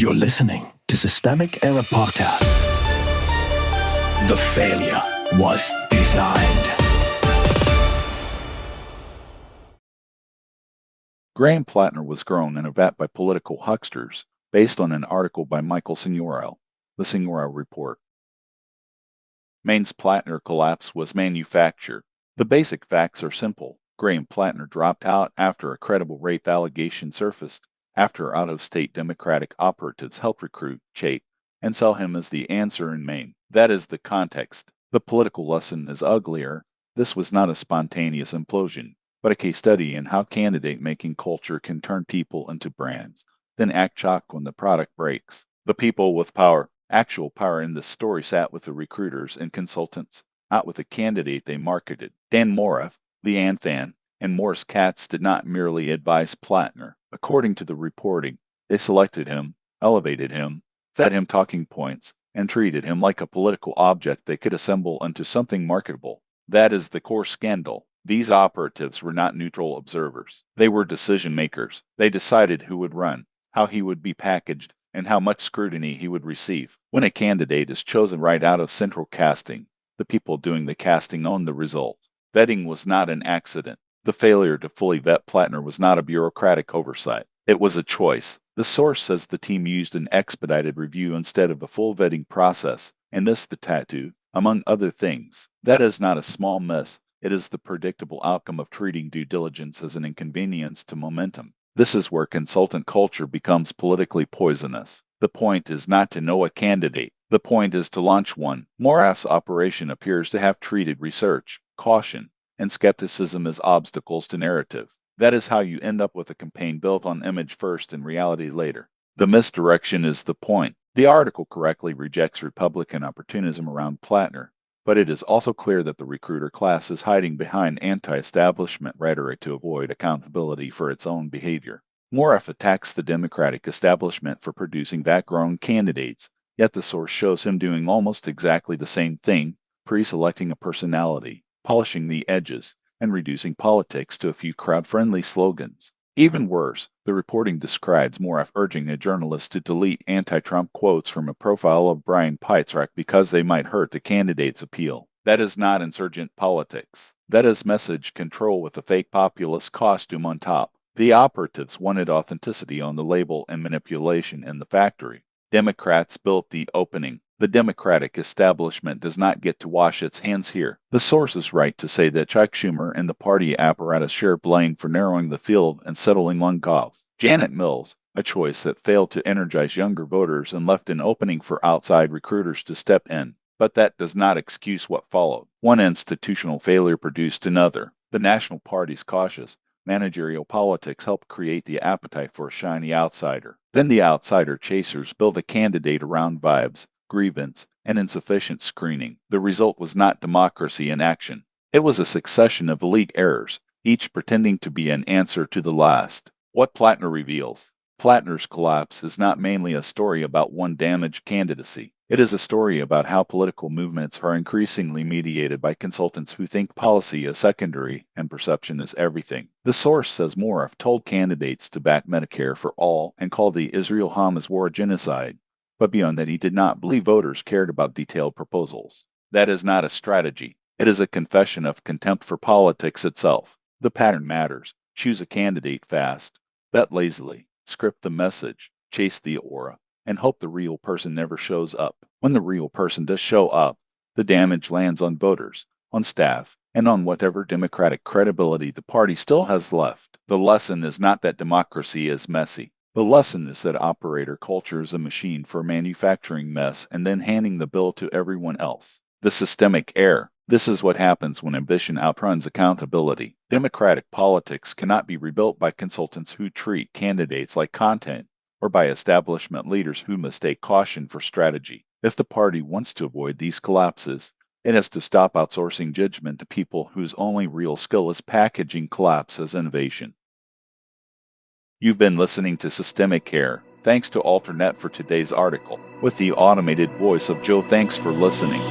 You're listening to Systemic Error Podcast. The failure was designed. Graham Platner was grown in a vat by political hucksters, based on an article by Michael Signorile, the Signorile Report. Maine's Platner collapse was manufactured. The basic facts are simple. Graham Platner dropped out after a credible rape allegation surfaced, after out-of-state Democratic operatives helped recruit, cheat, and sell him as the answer in Maine. That is the context. The political lesson is uglier. This was not a spontaneous implosion, but a case study in how candidate-making culture can turn people into brands, then act shocked when the product breaks. The people with power, actual power in this story, sat with the recruiters and consultants, not with the candidate they marketed. Dan Moraff, Leanne Fan, and Morris Katz did not merely advise Platner. According to the reporting, they selected him, elevated him, fed him talking points, and treated him like a political object they could assemble into something marketable. That is the core scandal. These operatives were not neutral observers. They were decision makers. They decided who would run, how he would be packaged, and how much scrutiny he would receive. When a candidate is chosen right out of central casting, the people doing the casting own the result. Vetting was not an accident. The failure to fully vet Platner was not a bureaucratic oversight. It was a choice. The source says the team used an expedited review instead of a full vetting process, and missed the tattoo, among other things. That is not a small miss. It is the predictable outcome of treating due diligence as an inconvenience to momentum. This is where consultant culture becomes politically poisonous. The point is not to know a candidate. The point is to launch one. Moraff's operation appears to have treated research, caution, and skepticism as obstacles to narrative. That is how you end up with a campaign built on image first and reality later. The misdirection is the point. The article correctly rejects Republican opportunism around Platner, but it is also clear that the recruiter class is hiding behind anti-establishment rhetoric to avoid accountability for its own behavior. Moraff attacks the Democratic establishment for producing vat-grown candidates, yet the source shows him doing almost exactly the same thing, pre-selecting a personality, polishing the edges, and reducing politics to a few crowd-friendly slogans. Even worse, the reporting describes Moraff urging a journalist to delete anti-Trump quotes from a profile of Brian Pietrzak because they might hurt the candidate's appeal. That is not insurgent politics. That is message control with a fake populist costume on top. The operatives wanted authenticity on the label and manipulation in the factory. Democrats built the opening. The Democratic establishment does not get to wash its hands here. The source is right to say that Chuck Schumer and the party apparatus share blame for narrowing the field and settling on Goff. Janet Mills, a choice that failed to energize younger voters and left an opening for outside recruiters to step in. But that does not excuse what followed. One institutional failure produced another. The National Party's cautious, managerial politics helped create the appetite for a shiny outsider. Then the outsider chasers built a candidate around vibes, grievance, and insufficient screening. The result was not democracy in action. It was a succession of elite errors, each pretending to be an answer to the last. What Platner reveals. Platner's collapse is not mainly a story about one damaged candidacy. It is a story about how political movements are increasingly mediated by consultants who think policy is secondary and perception is everything. The source says Moraff told candidates to back Medicare for all and call the Israel-Hamas war genocide. But beyond that, he did not believe voters cared about detailed proposals. That is not a strategy. It is a confession of contempt for politics itself. The pattern matters. Choose a candidate fast. Bet lazily. Script the message. Chase the aura. And hope the real person never shows up. When the real person does show up, the damage lands on voters, on staff, and on whatever democratic credibility the party still has left. The lesson is not that democracy is messy. The lesson is that operator culture is a machine for manufacturing mess and then handing the bill to everyone else. The systemic error. This is what happens when ambition outruns accountability. Democratic politics cannot be rebuilt by consultants who treat candidates like content, or by establishment leaders who mistake caution for strategy. If the party wants to avoid these collapses, it has to stop outsourcing judgment to people whose only real skill is packaging collapse as innovation. You've been listening to Systemic Error. Thanks to Alternet for today's article, with the automated voice of Joe. Thanks for listening.